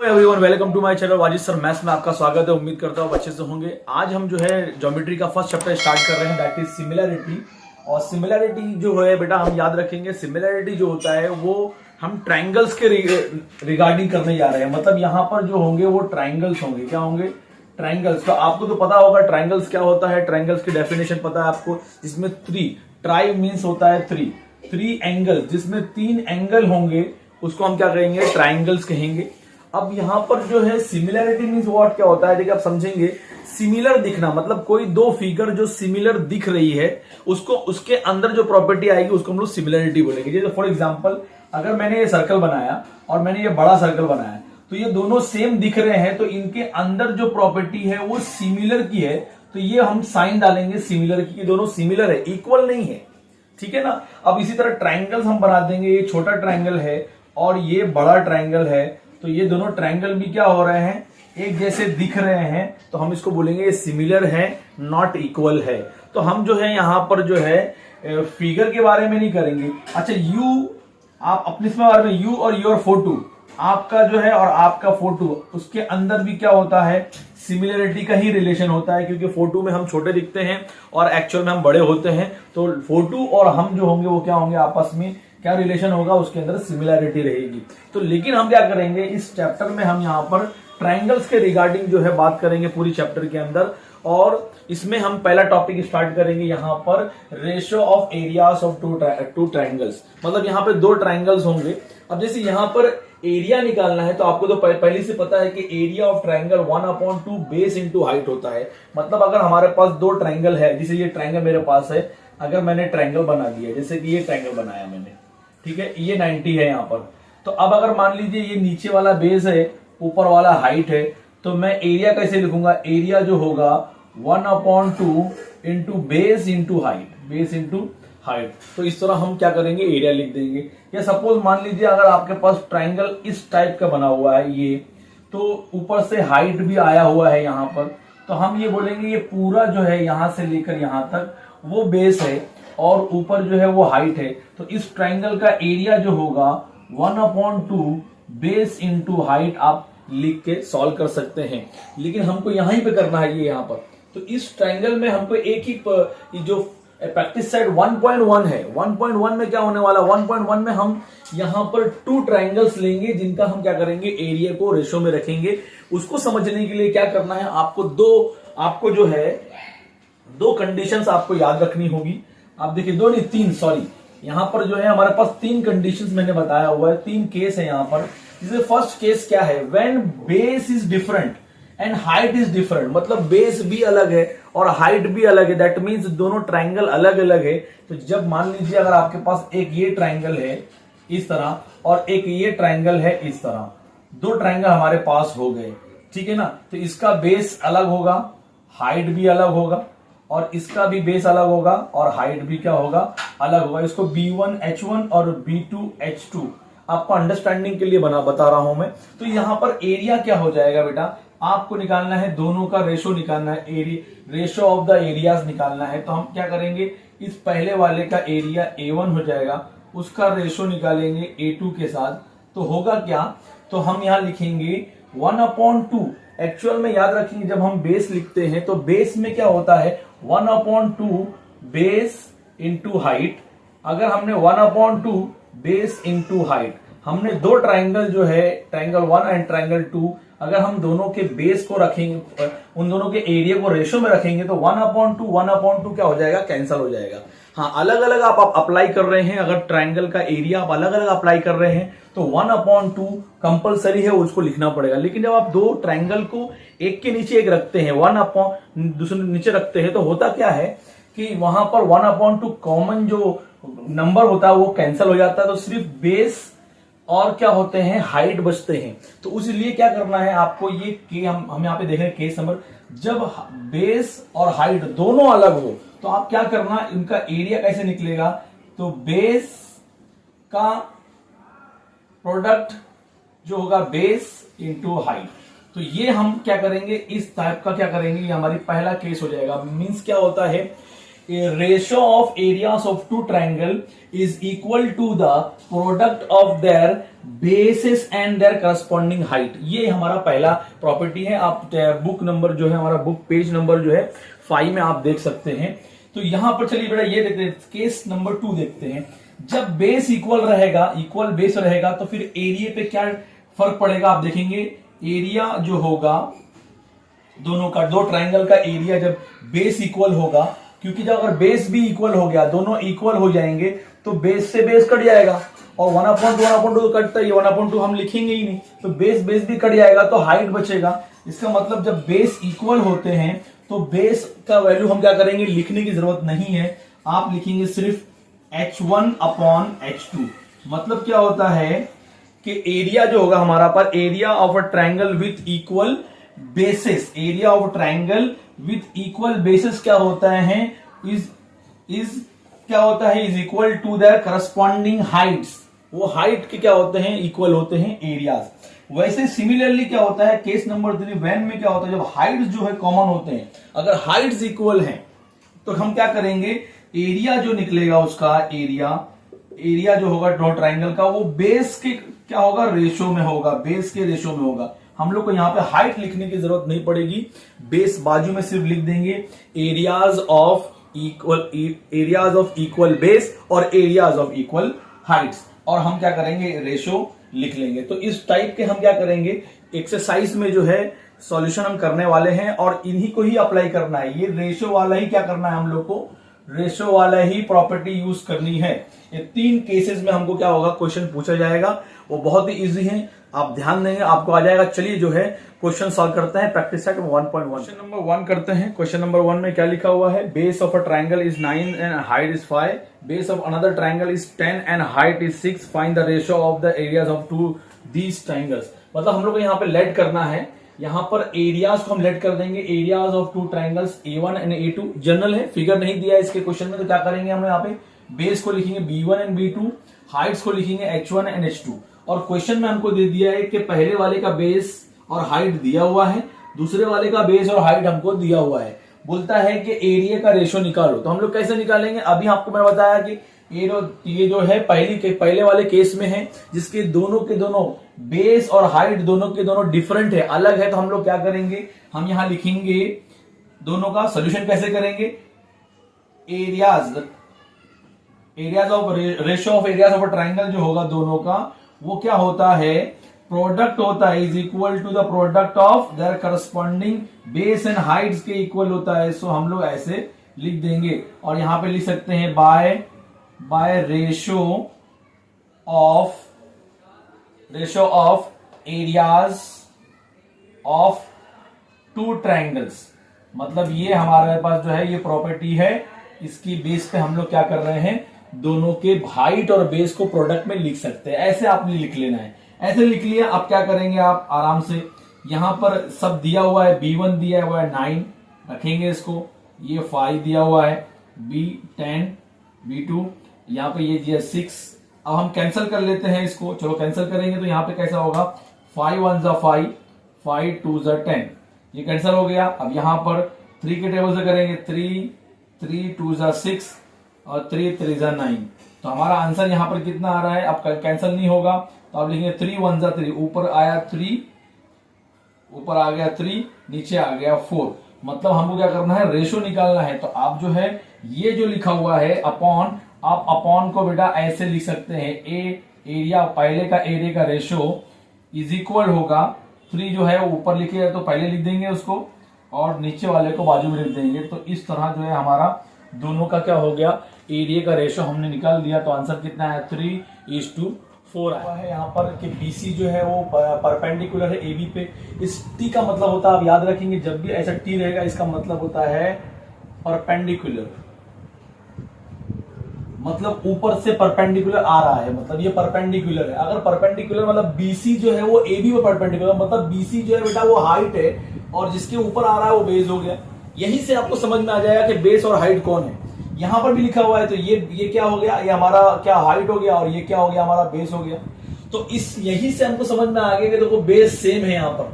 Everyone, welcome to my channel Wajid sir maths में आपका स्वागत है। उम्मीद करता हूँ अच्छे से होंगे। आज हम जो है ज्योमेट्री का फर्स्ट चैप्टर स्टार्ट कर रहे हैं, दैट इज सिमिलैरिटी। और सिमिलैरिटी जो है बेटा हम याद रखेंगे, सिमिलैरिटी जो होता है वो हम ट्रायंगल्स के रिगार्डिंग करने जा रहे हैं। मतलब यहाँ पर जो होंगे वो ट्रायंगल्स होंगे। क्या होंगे? ट्रायंगल्स। तो आपको तो पता होगा ट्रायंगल्स क्या होता है, ट्रायंगल्स की डेफिनेशन पता है आपको, जिसमें ट्राई मीन्स होता है थ्री एंगल्स, जिसमें 3 एंगल होंगे उसको हम क्या कहेंगे? ट्रायंगल्स कहेंगे। अब यहां पर जो है सिमिलैरिटी मीन्स व्हाट क्या होता है, देखिए आप समझेंगे। सिमिलर दिखना मतलब कोई दो फिगर जो सिमिलर दिख रही है उसको उसके अंदर जो प्रॉपर्टी आएगी उसको हम लोग सिमिलैरिटी बोलेंगे। जैसे फॉर एग्जांपल अगर मैंने ये सर्कल बनाया और मैंने ये बड़ा सर्कल बनाया तो ये दोनों सेम दिख रहे हैं, तो इनके अंदर जो प्रॉपर्टी है वो सिमिलर की है, तो ये हम साइन डालेंगे सिमिलर की, ये दोनों सिमिलर है, इक्वल नहीं है। ठीक है ना। अब इसी तरह ट्रायंगल्स हम बना देंगे। ये छोटा ट्रायंगल है और ये बड़ा ट्रायंगल है, तो ये दोनों ट्रायंगल भी क्या हो रहे हैं? एक जैसे दिख रहे हैं, तो हम इसको बोलेंगे ये सिमिलर है, नॉट इक्वल है। तो हम जो है यहां पर जो है फिगर के बारे में नहीं करेंगे। अच्छा, यू आप अपने इसमें बारे में, यू और योर फोटो, आपका जो है और आपका फोटो, उसके अंदर भी क्या होता है? सिमिलरिटी का ही रिलेशन होता है, क्योंकि फोटो में हम छोटे दिखते हैं और एक्चुअल में हम बड़े होते हैं। तो फोटो और हम जो होंगे वो क्या होंगे? आपस में क्या रिलेशन होगा? उसके अंदर सिमिलैरिटी रहेगी। तो लेकिन हम क्या करेंगे इस चैप्टर में, हम यहाँ पर ट्रायंगल्स के रिगार्डिंग जो है बात करेंगे पूरी चैप्टर के अंदर। और इसमें हम पहला टॉपिक स्टार्ट करेंगे यहाँ पर, ratio of areas of two triangles. मतलब यहाँ पे दो ट्रायंगल्स होंगे। अब जैसे यहाँ पर एरिया निकालना है तो आपको तो पहले से पता है कि area of triangle 1/2 base into height होता है। मतलब अगर हमारे पास दो ट्रायंगल है, जैसे ये ट्रायंगल मेरे पास है, अगर मैंने ट्रायंगल बना दिया, जैसे कि ये ट्रायंगल बनाया मैंने, ठीक है, ये 90 है यहाँ पर। तो अब अगर मान लीजिए ये नीचे वाला बेस है, ऊपर वाला हाइट है, तो मैं एरिया कैसे लिखूंगा? एरिया जो होगा 1/2 into base into height, base into height. तो इस तरह हम क्या करेंगे? एरिया लिख देंगे। या सपोज मान लीजिए अगर आपके पास ट्रायंगल इस टाइप का बना हुआ है ये, तो ऊपर से हाइट भी आया हुआ है यहाँ पर, तो हम ये बोलेंगे ये पूरा जो है यहां से लेकर यहां तक वो बेस है और ऊपर जो है वो हाइट है। तो इस ट्रायंगल का एरिया जो होगा 1/2 बेस इंटू हाइट आप लिख के सॉल्व कर सकते हैं। लेकिन हमको यहीं पे करना है ये यहाँ पर। तो इस ट्रायंगल में हमको एक ही जो प्रैक्टिस साइड 1.1 है, 1.1 में क्या होने वाला? 1.1 में हम यहां पर 2 ट्रायंगल्स लेंगे जिनका हम क्या करेंगे? एरिया को रेशो में रखेंगे। उसको समझने के लिए क्या करना है आपको जो है दो कंडीशंस आपको याद रखनी होगी। आप देखिए, दो नहीं 3, सॉरी, यहां पर जो है हमारे पास 3 कंडीशंस मैंने बताया हुआ है, 3 केस है यहां पर। जैसे फर्स्ट केस क्या है? When base is different and height is different, मतलब बेस भी अलग है और हाइट भी अलग है, दैट मीन्स दोनों ट्रायंगल अलग अलग है। तो जब मान लीजिए अगर आपके पास एक ये ट्रायंगल है इस तरह और एक ये ट्रायंगल है इस तरह, दो ट्रायंगल हमारे पास हो गए, ठीक है ना। तो इसका बेस अलग होगा, हाइट भी अलग होगा, और इसका भी बेस अलग होगा और हाइट भी क्या होगा? अलग होगा। इसको B1H1 और B2H2 आपको अंडरस्टैंडिंग के लिए बता रहा हूं मैं। तो यहां पर एरिया क्या हो जाएगा बेटा? आपको निकालना है, दोनों का रेशो निकालना है, रेशो ऑफ द एरियाज निकालना है। तो हम क्या करेंगे? इस पहले वाले का एरिया A1 हो जाएगा, उसका रेशो निकालेंगे A2 के साथ, तो होगा क्या? तो हम यहां लिखेंगे 1/2। एक्चुअल में याद रखेंगे जब हम बेस लिखते हैं तो बेस में क्या होता है? 1/2 बेस इंटू हाइट। अगर हमने 1/2 बेस इंटू हाइट, हमने दो ट्रायंगल जो है, ट्रायंगल 1 एंड ट्रायंगल 2, अगर हम दोनों के बेस को रखेंगे, उन दोनों के एरिया को रेशो में रखेंगे, तो 1/2 क्या हो जाएगा? कैंसल हो जाएगा। हाँ, अलग अलग आप अप्लाई कर रहे हैं, अगर ट्रायंगल का एरिया आप अलग अलग अप्लाई कर रहे हैं तो 1/2 कंपलसरी है, उसको लिखना पड़ेगा। लेकिन जब आप दो ट्रायंगल को एक के नीचे एक रखते हैं, दूसरे नीचे रखते हैं, तो होता क्या है कि वहां पर 1/2 कॉमन जो नंबर होता है वो कैंसिल हो जाता है, तो सिर्फ बेस और क्या होते हैं? हाइट बचते हैं। तो इसलिए क्या करना है आपको? ये के हम यहाँ पे देख रहे हैं केस नंबर, जब बेस और हाइट दोनों अलग हो तो आप क्या करना? इनका एरिया कैसे निकलेगा? तो बेस का प्रोडक्ट जो होगा बेस इंटू हाइट। तो ये हम क्या करेंगे? इस टाइप का क्या करेंगे? ये हमारी पहला केस हो जाएगा। मीन्स क्या होता है ratio of areas of two triangle is equal to the product of their bases and their corresponding height. ये हमारा पहला प्रॉपर्टी है। आप बुक नंबर जो है हमारा बुक पेज नंबर जो है 5 में आप देख सकते हैं। तो यहां पर चलिए बेटा ये देखते हैं, केस नंबर 2 देखते हैं। जब बेस इक्वल रहेगा, इक्वल बेस रहेगा तो फिर एरिया पे क्या फर्क पड़ेगा आप देखेंगे। एरिया जो होगा दोनों का, दो ट्राइंगल का एरिया जब बेस इक्वल होगा, क्योंकि जब अगर बेस भी इक्वल हो गया, दोनों इक्वल हो जाएंगे तो बेस से बेस कट जाएगा और 1/2 तो कटता ही, 1/2 हम लिखेंगे ही नहीं, तो बेस भी कट जाएगा तो हाइट बचेगा। इसका मतलब जब बेस इक्वल होते हैं तो बेस का वैल्यू हम क्या करेंगे, लिखने की जरूरत नहीं है, आप लिखेंगे सिर्फ h1/h2। मतलब क्या होता है कि एरिया जो होगा हमारा पर, area of a triangle with equal bases, area of triangle with equal bases क्या होता है, क्या होता है, is equal to their corresponding heights. वो हाइट के क्या होते हैं, इक्वल होते हैं एरियाज। वैसे सिमिलरली क्या होता है केस नंबर 3 वैन में क्या होता है, जब हाइट्स जो है कॉमन होते हैं, अगर हाइट्स इक्वल हैं तो हम क्या करेंगे, एरिया जो निकलेगा उसका, एरिया जो होगा दो ट्राइंगल का, वो बेस के क्या होगा, रेशो में होगा, बेस के रेशो में होगा। हम लोग को यहां पे हाइट लिखने की जरूरत नहीं पड़ेगी, बेस बाजू में सिर्फ लिख देंगे एरियाज ऑफ इक्वल बेस और एरियाज ऑफ इक्वल हाइट्स, और हम क्या करेंगे, रेशो लिख लेंगे। तो इस टाइप के हम क्या करेंगे, एक्सरसाइज में जो है सॉल्यूशन हम करने वाले हैं और इन्हीं को ही अप्लाई करना है। ये रेशो वाला ही क्या करना है, हम लोग को रेशो वाला ही प्रॉपर्टी यूज करनी है। ये 3 केसेस में हमको क्या होगा, क्वेश्चन पूछा जाएगा, वो बहुत ही इजी है, आप ध्यान देंगे आपको आ जाएगा। चलिए जो है क्वेश्चन सॉल्व करते हैं, प्रैक्टिस सेट 1.1। क्वेश्चन नंबर 1 करते हैं। क्वेश्चन नंबर 1 में क्या लिखा हुआ है, base of a triangle is 9 and height is 5, base of another triangle is 10 and height is 6, find the ratio of the areas of two these triangles. मतलब हम लोग को यहाँ पे लेट करना है, यहां पर एरियाज को हम लेट कर देंगे, areas of two triangles A1 and A2। General है, फिगर नहीं दिया है इसके क्वेश्चन में, तो क्या करेंगे हम यहाँ पे, बेस को लिखेंगे B1 एंड B2, हाइट्स को लिखेंगे H1 एंड H2। और क्वेश्चन में हमको दे दिया है कि पहले वाले का बेस और हाइट दिया हुआ है, दूसरे वाले का बेस और हाइट हमको दिया हुआ है, बोलता है कि एरिया का रेशो निकालो। तो हम लोग कैसे निकालेंगे, अभी आपको मैं बताया कि ये जो है पहले वाले केस में है, जिसके दोनों के दोनों बेस और हाइट दोनों के दोनों डिफरेंट है, अलग है। तो हम लोग क्या करेंगे, हम यहां लिखेंगे दोनों का सोल्यूशन कैसे करेंगे, areas of ratio of areas of triangle जो होगा दोनों का, वो क्या होता है, प्रोडक्ट होता है, is equal to the product of their corresponding base and heights के इक्वल होता है। सो हम लोग ऐसे लिख देंगे और यहां पे लिख सकते हैं by ratio of areas of two triangles. मतलब ये हमारे पास जो है ये प्रॉपर्टी है, इसकी बेस पे हम लोग क्या कर रहे हैं, दोनों के हाइट और बेस को प्रोडक्ट में लिख सकते हैं। ऐसे आपने लिख लेना है, ऐसे लिख लिया। अब क्या करेंगे आप आराम से, यहां पर सब दिया हुआ है, B1 दिया हुआ है 9 रखेंगे इसको, ये 5 दिया हुआ है, B10, B2, यहां पे ये दिया 6। अब हम कैंसिल कर लेते हैं इसको, चलो कैंसिल करेंगे तो यहां पे कैसा होगा, 5 1 5, 5 2 10, ये कैंसिल हो गया। अब यहां पर 3 के टेबल से करेंगे, 3 2 6 और 3 3 9। तो हमारा आंसर यहां पर कितना आ रहा है, अब कैंसिल नहीं होगा तो आप लिखेंगे 3 1 3, ऊपर आया 3, ऊपर आ गया 3, नीचे आ गया 4। मतलब हमको क्या करना है, रेशो निकालना है। तो आप जो है ये जो लिखा हुआ है अपॉन, आप अपॉन को बेटा ऐसे लिख सकते हैं, एरिया पहले का एरिया का रेशो इज इक्वल होगा 3 जो है ऊपर लिखे तो पहले लिख देंगे उसको और नीचे वाले को बाजू में लिख देंगे। तो इस तरह जो है हमारा दोनों का क्या हो गया, एरिया का रेशो हमने निकाल दिया। तो आंसर कितना है, 3:4 आया है। यहाँ पर कि BC जो है वो परपेंडिकुलर है AB पे। इस T का मतलब होता है, आप याद रखेंगे जब भी ऐसा T रहेगा इसका मतलब होता है परपेंडिकुलर, मतलब ऊपर से परपेंडिकुलर आ रहा है, मतलब ये परपेंडिकुलर है। अगर परपेंडिकुलर मतलब BC जो है वो AB पे परपेंडिकुलर, मतलब BC जो है बेटा वो हाइट है और जिसके ऊपर आ रहा है वो बेस हो गया। यहीं से आपको समझ में आ जाएगा कि बेस और हाइट कौन है। यहां पर भी लिखा हुआ है तो ये क्या हो गया, ये हमारा क्या हाइट हो गया और ये क्या हो गया, हमारा बेस हो गया। तो इस यहीं से हमको समझ में आ गया कि देखो बेस सेम है, यहाँ पर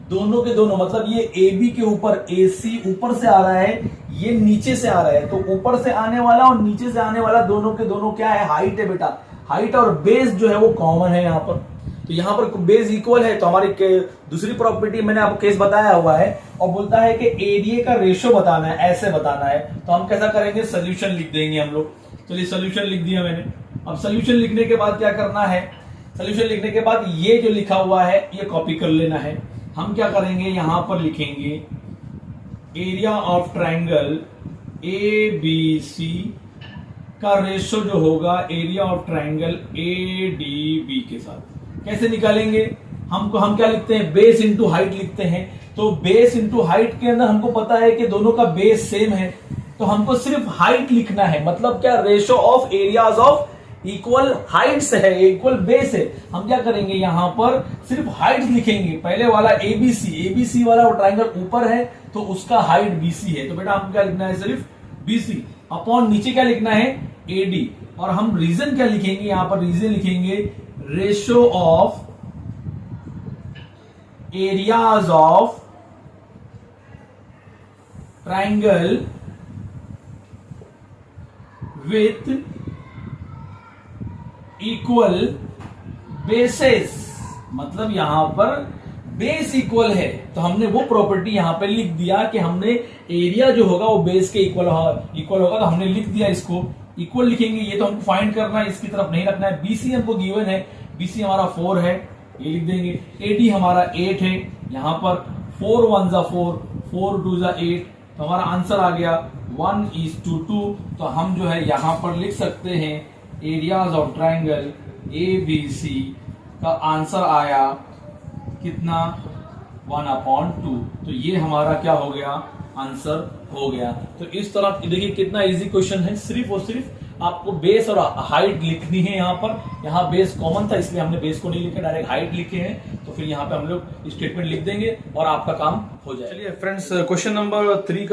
दोनों के दोनों, मतलब ये AB के ऊपर AC ऊपर से आ रहा है, ये नीचे से आ रहा है, तो ऊपर से आने वाला और नीचे से आने वाला दोनों के दोनों क्या है, हाइट है बेटा। हाइट और बेस जो है वो कॉमन है यहाँ पर, तो यहाँ पर बेस इक्वल है। तो हमारी दूसरी प्रॉपर्टी मैंने आपको केस बताया हुआ है, और बोलता है कि एरिया का रेशो बताना है, ऐसे बताना है। तो हम कैसा करेंगे, सोल्यूशन लिख देंगे हम लोग। चलिए सोल्यूशन लिख दिया मैंने। अब सोल्यूशन लिखने के बाद क्या करना है, सोल्यूशन लिखने के बाद ये जो लिखा हुआ है ये कॉपी कर लेना है। हम क्या करेंगे, यहां पर लिखेंगे एरिया ऑफ ट्राइंगल ABC का रेशो जो होगा एरिया ऑफ ट्राइंगल ADB के साथ। कैसे निकालेंगे, हम क्या लिखते हैं, बेस इंटू हाइट लिखते हैं। तो बेस इंटू हाइट के अंदर हमको पता है कि दोनों का बेस सेम है, तो हमको सिर्फ हाइट लिखना है। मतलब क्या, ratio of areas of equal Heights है, इक्वल बेस है। हम क्या करेंगे, यहां पर सिर्फ हाइट लिखेंगे। पहले वाला ABC वाला वो ट्राइंगल ऊपर है तो उसका हाइट BC है, तो बेटा हमको क्या लिखना है, सिर्फ BC अपॉन नीचे क्या लिखना है, AD। और हम रीजन क्या लिखेंगे, यहां पर रीजन लिखेंगे ratio of areas of triangle with equal bases. मतलब यहां पर बेस इक्वल है, तो हमने वो प्रॉपर्टी यहां पे लिख दिया कि हमने एरिया जो होगा वो बेस के इक्वल होगा, तो हमने लिख दिया इसको इक्वल लिखेंगे। ये तो हमको फाइंड करना है, इसकी तरफ नहीं रखना है। BC हमको गिवन है, BC हमारा 4 है, ये लिख देंगे। AD हमारा 8 है, यहां पर 4 1 जा 4, 4 2 जा 8, तो हमारा आंसर आ गया 1:2। तो हम जो है यहां पर लिख सकते हैं एरियाज ऑफ ट्राइंगल ABC का आंसर आया कितना, 1/2। तो ये हमारा क्या हो गया, आंसर हो गया। तो इस तरह देखिए कितना इजी क्वेश्चन है। सिर्फ और सिर्फ आपको बेस और हाइट लिखनी है। यहाँ पर यहाँ बेस कॉमन था इसलिए हमने बेस को नहीं लिखा, डायरेक्ट हाइट लिखे हैं। तो फिर यहाँ पे हम लोग स्टेटमेंट लिख देंगे और आपका काम हो जाए। चलिए फ्रेंड्स, क्वेश्चन नंबर 3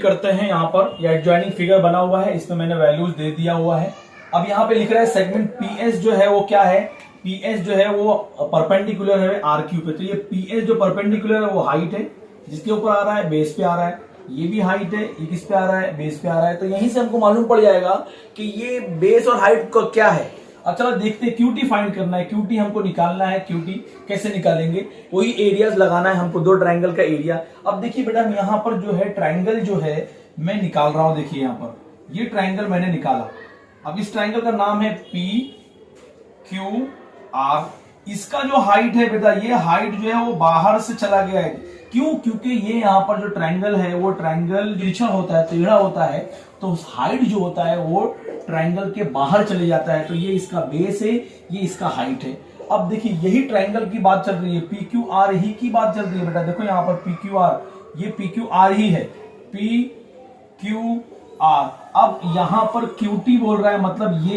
करते हैं। यहाँ पर ये एडजॉइनिंग फिगर बना हुआ है, इसमें मैंने वैल्यूज दे दिया हुआ है। अब यहाँ पे लिख रहा है सेगमेंट PS जो है वो क्या है, PS जो है वो परपेंडिकुलर है RQ पे। तो ये PS जो परपेंडिकुलर है वो हाइट है, जिसके ऊपर आ रहा है, बेस पे आ रहा है। ये भी हाइट है, ये किस पे आ रहा है, बेस पे आ रहा है। तो यहीं से हमको मालूम पड़ जाएगा कि ये बेस और हाइट का क्या है। अब चलो देखते हैं, QT फाइंड करना है, QT हमको निकालना है। QT कैसे निकालेंगे, वही एरियाज लगाना है हमको, दो ट्राइंगल का एरिया। अब देखिए बेटा, यहाँ पर जो है ट्राइंगल जो है मैं निकाल रहा हूं। देखिए यहाँ पर ये ट्राइंगल मैंने निकाला। अब इस ट्राइंगल का नाम है PQR। इसका जो हाइट है बेटा, ये हाइट जो है वो बाहर से चला गया है। क्यों, क्योंकि ये यहाँ पर जो ट्राइंगल है वो ट्राइंगल तिरछा होता है, टेढ़ा होता है, तो हाइट जो होता है वो ट्राइंगल के बाहर चले जाता है। तो ये इसका बेस है, ये इसका हाइट है। अब देखिए यही ट्राइंगल की बात चल रही है, PQR ही की बात चल रही है बेटा। देखो यहाँ पर PQR, ये PQR ही है, PQR। अब यहाँ पर QT बोल रहा है, मतलब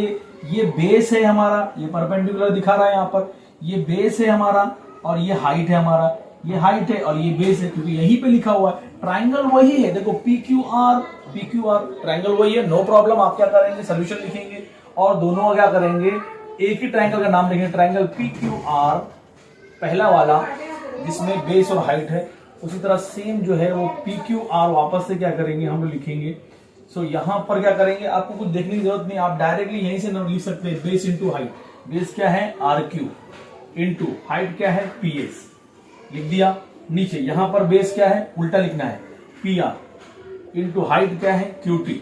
ये बेस है हमारा, ये परपेंडिकुलर दिखा रहा है यहाँ पर, ये बेस है हमारा और ये हाइट है हमारा, ये हाइट है और ये बेस है, क्योंकि यहीं पे लिखा हुआ है। ट्राइंगल वही है, देखो PQR ट्राइंगल वही है, नो प्रॉब्लम। आप क्या करेंगे, सोल्यूशन लिखेंगे और दोनों क्या करेंगे, एक ही ट्राइंगल का नाम लिखेंगे, ट्राइंगल PQR पहला वाला जिसमें बेस और हाइट है। उसी तरह सेम जो है वो PQR वापस से क्या करेंगे, हम लिखेंगे। सो यहां पर क्या करेंगे, आपको कुछ देखने की जरूरत नहीं, आप डायरेक्टली यहीं से लिख सकते हैं, बेस इंटू हाइट। बेस क्या है, RQ, इंटू हाइट क्या है, PS, लिख दिया। नीचे यहां पर बेस क्या है, उल्टा लिखना है, PR, इंटू हाइट क्या है, QT।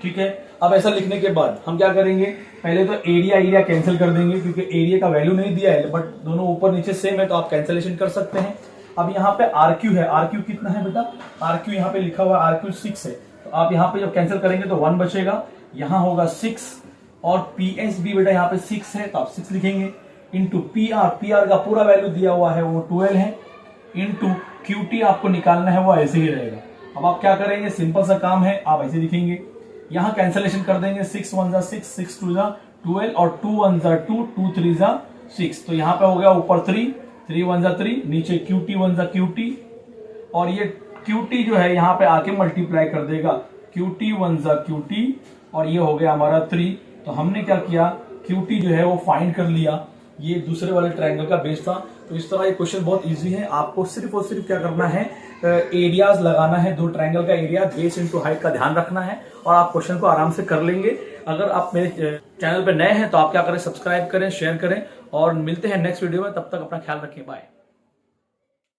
ठीक है। अब ऐसा लिखने के बाद हम क्या करेंगे, पहले तो एरिया कैंसिल कर देंगे, क्योंकि एरिया का वैल्यू नहीं दिया है, बट दोनों ऊपर नीचे सेम है, तो आप कैंसिलेशन कर सकते हैं। अब यहाँ पे RQ है, RQ कितना है बेटा, RQ यहाँ पे लिखा हुआ है, RQ 6 है। तो आप यहाँ पे जब कैंसिल करेंगे तो 1 बचेगा, यहाँ होगा 6, और PS भी बेटा यहाँ पे 6 है, तो आप 6 लिखेंगे, इंटू PR का पूरा वैल्यू दिया हुआ है वो 12 है, इंटू QT आपको निकालना है, वो ऐसे ही रहेगा। अब आप क्या करेंगे, सिंपल सा काम है, आप ऐसे लिखेंगे, यहाँ कैंसिलेशन कर देंगे, 6 1 जा 6, 6 2 जा 12, और 2 1 जा 2, 2 3 जा 6। तो यहाँ पे हो गया ऊपर 3, 3 1 जा 3, नीचे QT 1 जा QT, और ये QT जो है यहाँ पे आके मल्टीप्लाई कर देगा, QT 1 जा QT, और ये हो गया हमारा 3। तो हमने क्या किया, QT जो है वो फाइंड कर लिया। ये दूसरे वाले ट्रायंगल का बेस था। तो इस तरह ये क्वेश्चन बहुत इजी है। आपको सिर्फ और सिर्फ क्या करना है, एरियाज लगाना है, दो ट्रायंगल का एरिया, बेस इनटू हाइट का ध्यान रखना है और आप क्वेश्चन को आराम से कर लेंगे। अगर आप मेरे चैनल पर नए हैं तो आप क्या करें, सब्सक्राइब करें, शेयर करें और मिलते हैं नेक्स्ट वीडियो में। तब तक अपना ख्याल रखें, बाय।